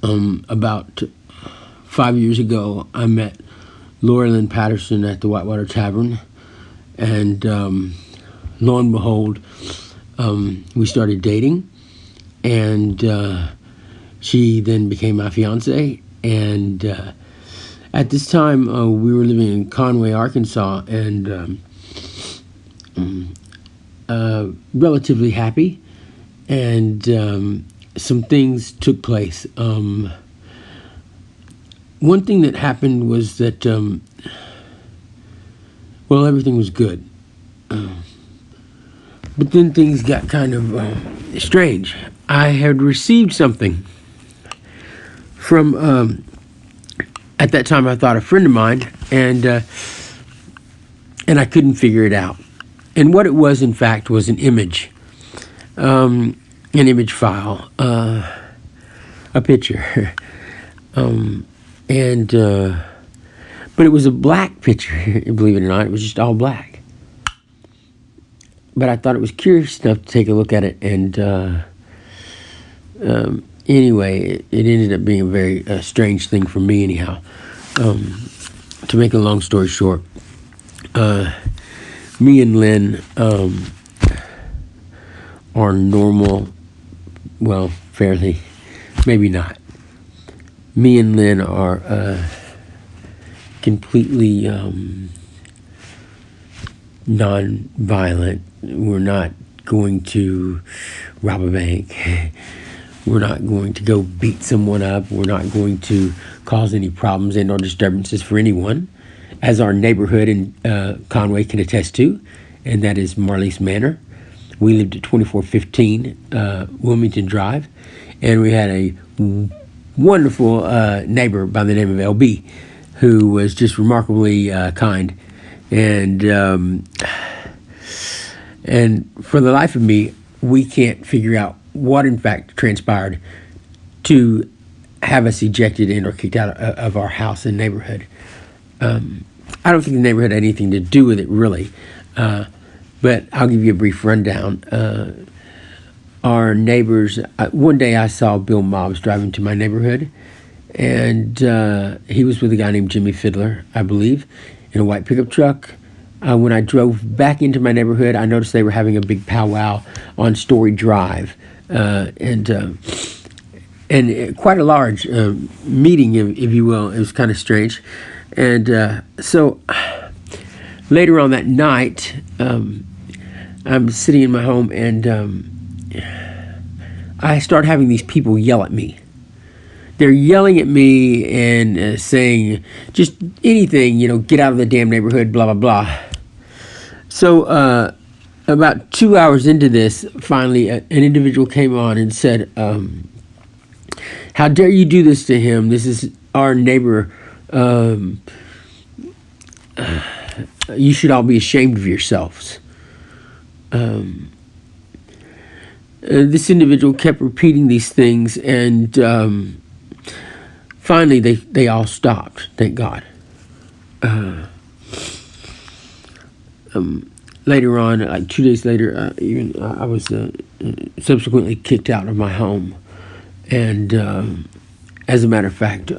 About 5 years ago, I met Laura Lynn Patterson at the Whitewater Tavern, and lo and behold, we started dating, and she then became my fiance. And at this time, we were living in Conway, Arkansas, and relatively happy. And some things took place. One thing that happened was that, everything was good. But then things got kind of strange. I had received something from, at that time I thought a friend of mine, and I couldn't figure it out. And what it was, in fact, was an image. An image file, a picture, but it was a black picture, believe it or not. It was just all black. But I thought it was curious enough to take a look at it, and anyway, it ended up being a very strange thing for me anyhow. To make a long story short, me and Lynn are normal. Well, fairly, maybe not. Me and Lynn are completely non-violent. We're not going to rob a bank. We're not going to go beat someone up. We're not going to cause any problems and or disturbances for anyone, as our neighborhood in Conway can attest to, and that is Marlies Manor. We lived at 2415 Wilmington Drive, and we had a wonderful neighbor by the name of LB, who was just remarkably kind. And for the life of me, we can't figure out what in fact transpired to have us ejected and or kicked out of our house and neighborhood. I don't think the neighborhood had anything to do with it, really. But I'll give you a brief rundown. Our neighbors, one day I saw Bill Mobbs driving to my neighborhood, and he was with a guy named Jimmy Fiddler, I believe, in a white pickup truck. When I drove back into my neighborhood, I noticed they were having a big powwow on Story Drive, and quite a large meeting, if you will. It was kind of strange. And so later on that night, I'm sitting in my home, and I start having these people yell at me. They're yelling at me and saying just anything, get out of the damn neighborhood, blah, blah, blah. So about 2 hours into this, finally, an individual came on and said, how dare you do this to him? This is our neighbor. You should all be ashamed of yourselves. This individual kept repeating these things, and finally they all stopped, thank God. Later on, like 2 days later, I was subsequently kicked out of my home, and as a matter of fact,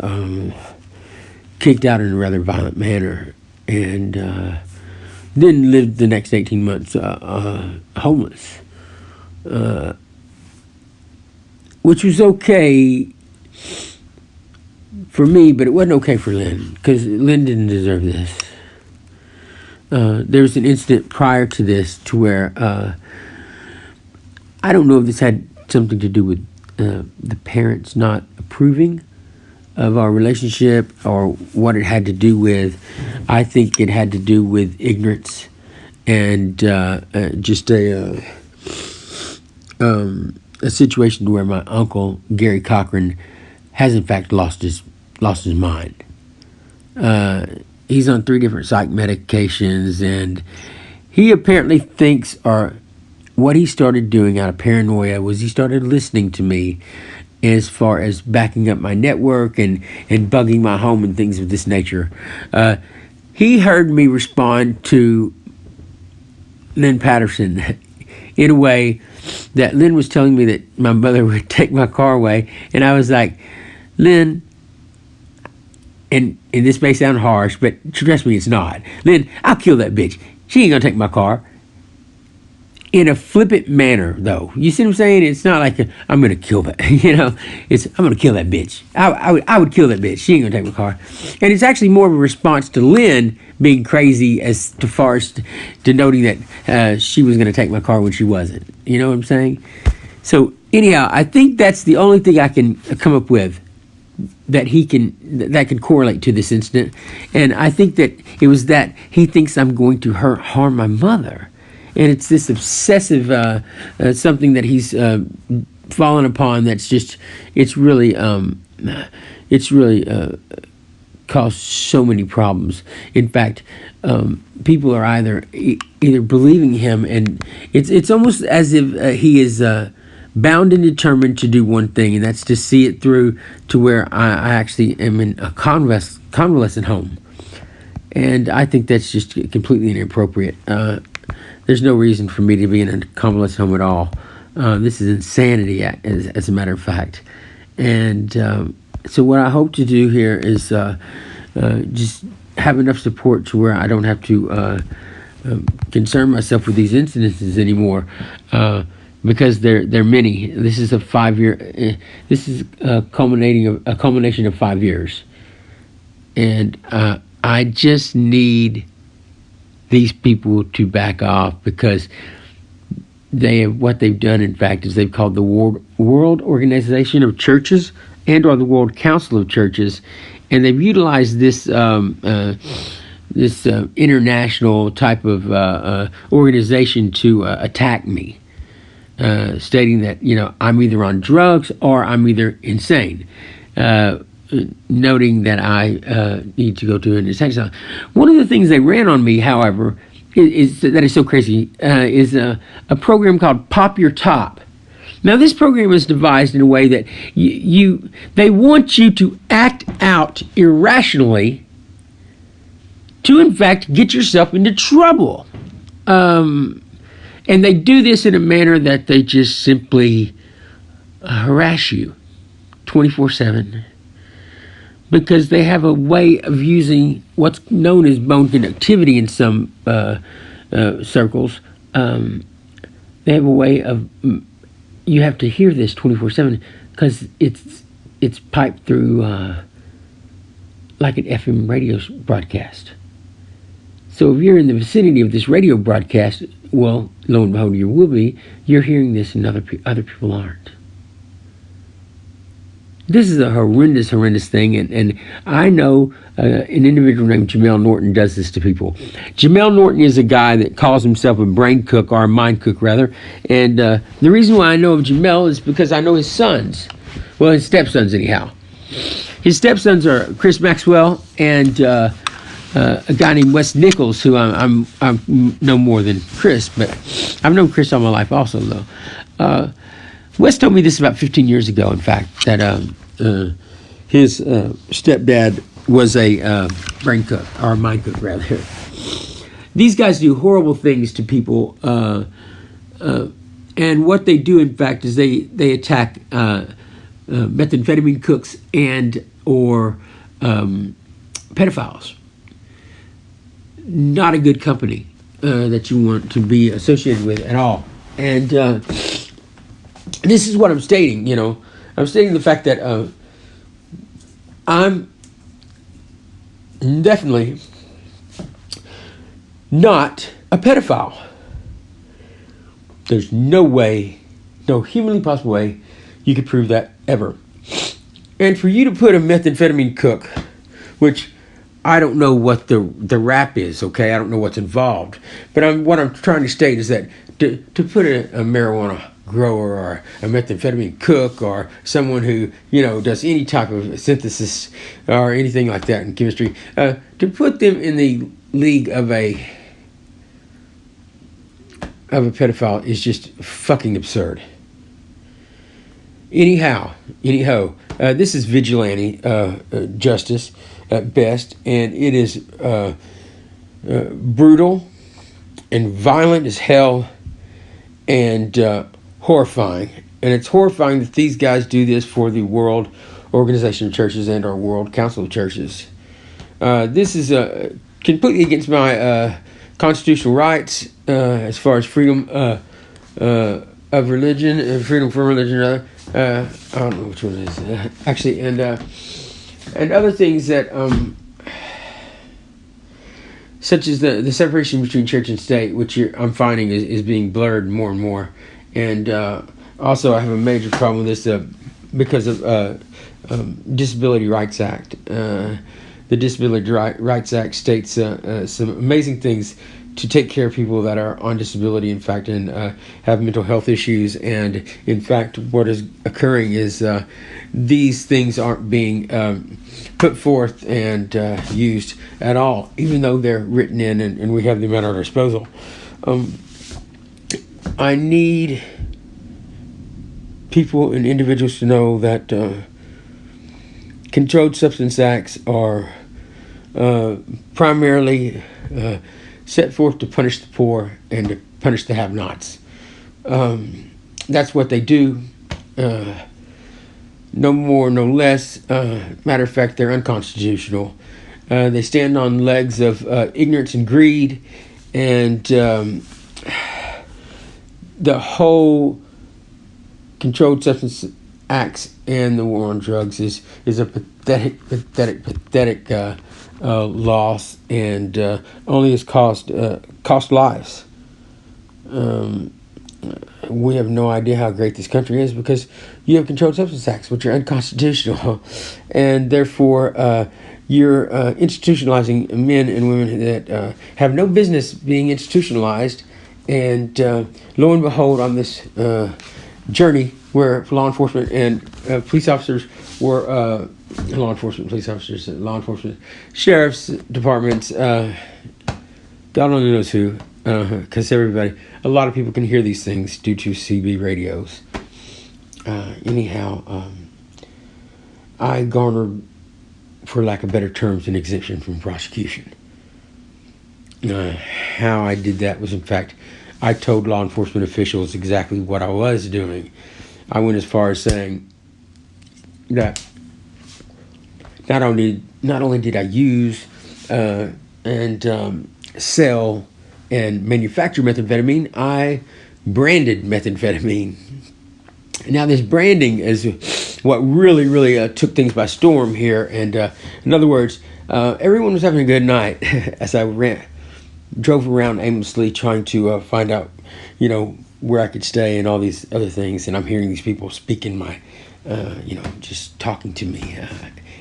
kicked out in a rather violent manner, and then lived the next 18 months homeless, which was okay for me, but it wasn't okay for Lynn, because Lynn didn't deserve this. There was an incident prior to this to where I don't know if this had something to do with the parents not approving of our relationship or what it had to do with. I think it had to do with ignorance and just a situation where my uncle Gary Cochran has in fact lost his mind. He's on 3 different psych medications, and he apparently thinks, or what he started doing out of paranoia was he started listening to me as far as backing up my network and bugging my home and things of this nature. He heard me respond to Lynn Patterson in a way that Lynn was telling me that my mother would take my car away, and I was like, Lynn, and this may sound harsh, but trust me, it's not. Lynn, I'll kill that bitch. She ain't gonna take my car. In a flippant manner, though. You see what I'm saying? It's not like I'm gonna kill that. It's I'm gonna kill that bitch. I would kill that bitch. She ain't gonna take my car. And it's actually more of a response to Lynn being crazy as to far as denoting that she was gonna take my car when she wasn't. You know what I'm saying? So anyhow, I think that's the only thing I can come up with that can correlate to this incident. And I think that it was that he thinks I'm going to harm my mother. And it's this obsessive something that he's fallen upon that's just, it's really caused so many problems. In fact, people are either believing him, and it's almost as if he is bound and determined to do one thing, and that's to see it through to where I actually am in a convalescent home. And I think that's just completely inappropriate. There's no reason for me to be in a convalescent home at all. This is insanity, as a matter of fact. And so what I hope to do here is just have enough support to where I don't have to concern myself with these incidences anymore, because they're many. This is a 5-year. This is a culmination of 5 years, and I just need these people to back off, because what they've done, in fact, is they've called the World Organization of Churches and/or the World Council of Churches, and they've utilized this international type of organization to attack me, stating that I'm either on drugs or I'm either insane. Noting that I need to go to an insane asylum. One of the things they ran on me, however, is that is so crazy, is a program called Pop Your Top. Now, this program is devised in a way that they want you to act out irrationally to, in fact, get yourself into trouble. And they do this in a manner that they just simply harass you 24/7. Because they have a way of using what's known as bone conductivity in some circles. They have a way of, you have to hear this 24/7 because it's piped through like an FM radio broadcast. So if you're in the vicinity of this radio broadcast, well, lo and behold, you will be. You're hearing this, and other people aren't. This is a horrendous thing, and I know an individual named Jamel Norton does this to people. Jamel Norton is a guy that calls himself a brain cook, or a mind cook, rather. And the reason why I know of Jamel is because I know his sons. Well, his stepsons, anyhow. His stepsons are Chris Maxwell and a guy named Wes Nichols, who I'm no more than Chris, but I've known Chris all my life also, though. Wes told me this about 15 years ago, in fact, that his stepdad was a brain cook, or a mind cook, rather. These guys do horrible things to people, and what they do, in fact, is they attack methamphetamine cooks or pedophiles. Not a good company that you want to be associated with at all. And this is what I'm stating, I'm stating the fact that I'm definitely not a pedophile. There's no way, no humanly possible way you could prove that ever. And for you to put a methamphetamine cook, which I don't know what the rap is, okay? I don't know what's involved. But what I'm trying to state is that to put a marijuana grower or a methamphetamine cook or someone who, does any type of synthesis or anything like that in chemistry, to put them in the league of a pedophile is just fucking absurd. Anyhow, this is vigilante justice at best, and it is brutal and violent as hell and horrifying. And it's horrifying that these guys do this for the World Organization of Churches and our World Council of Churches. This is completely against my constitutional rights as far as freedom of religion, freedom from religion, rather. I don't know which one it is actually, and other things that such as the separation between church and state, which I'm finding is being blurred more and more, and also I have a major problem with this because of Disability Rights Act. The Disability Rights Act states some amazing things to take care of people that are on disability, in fact, and have mental health issues. And in fact, what is occurring is these things aren't being put forth and used at all, even though they're written in and we have them at our disposal. I need people and individuals to know that controlled substance acts are primarily set forth to punish the poor and to punish the have-nots. That's what they do. No more, no less. Matter of fact, they're unconstitutional. They stand on legs of ignorance and greed, and the whole Controlled Substance Acts and the war on drugs is a pathetic loss, and only has cost lives. We have no idea how great this country is because you have Controlled Substance Acts, which are unconstitutional, and therefore you're institutionalizing men and women that have no business being institutionalized. And lo and behold, on this journey where law enforcement and police officers were law enforcement, sheriff's departments, God only knows who, because a lot of people can hear these things due to CB radios. I garnered, for lack of better terms, an exemption from prosecution. How I did that was, in fact, I told law enforcement officials exactly what I was doing. I went as far as saying that not only did I use and sell and manufacture methamphetamine, I branded methamphetamine. Now, this branding is what really took things by storm here. And in other words, everyone was having a good night as I drove around aimlessly trying to find out, where I could stay and all these other things. And I'm hearing these people speaking just talking to me.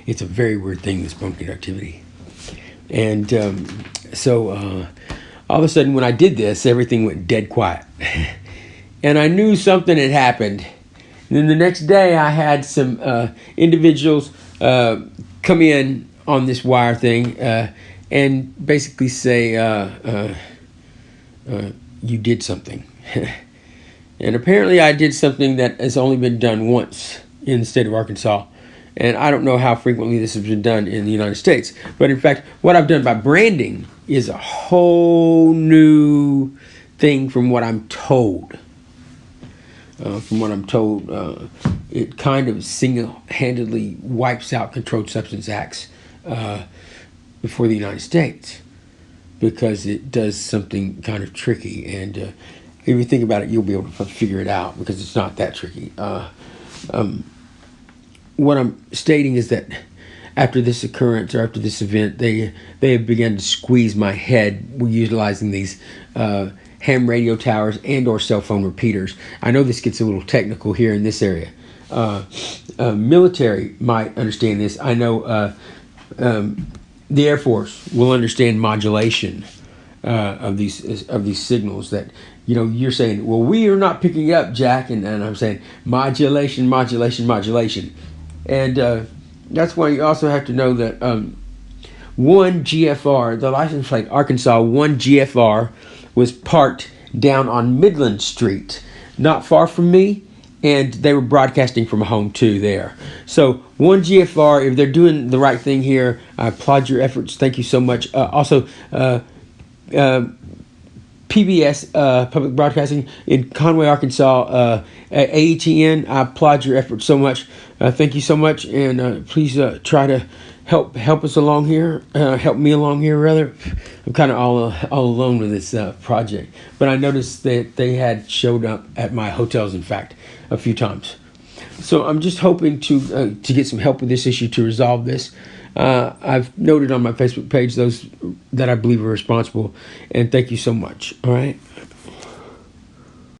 It's a very weird thing, this bone conductivity. And so all of a sudden when I did this, everything went dead quiet. And I knew something had happened. And then the next day I had some individuals come in on this wire thing and basically say, you did something. And apparently I did something that has only been done once in the state of Arkansas. And I don't know how frequently this has been done in the United States. But in fact, what I've done by branding is a whole new thing from what I'm told. It kind of single-handedly wipes out Controlled Substance Acts before the United States, because it does something kind of tricky. And if you think about it, you'll be able to figure it out, because it's not that tricky. What I'm stating is that after this occurrence, or after this event, they have begun to squeeze my head utilizing these ham radio towers and or cell phone repeaters. I know this gets a little technical here in this area. Military might understand this. I know the Air Force will understand modulation of these signals that, you're saying, well, we are not picking up, Jack, and I'm saying modulation. And that's why you also have to know that 1 GFR, the license plate Arkansas 1 GFR, was parked down on Midland Street, not far from me, and they were broadcasting from a home too there. So 1 GFR, if they're doing the right thing here, I applaud your efforts. Thank you so much. Also, PBS, Public Broadcasting in Conway, Arkansas, at AETN. I applaud your efforts so much. Thank you so much, and please try to help us along here. Help me along here, rather. I'm kind of all alone with this project, but I noticed that they had showed up at my hotels, in fact, a few times. So I'm just hoping to get some help with this issue to resolve this. I've noted on my Facebook page those that I believe are responsible, and thank you so much. All right.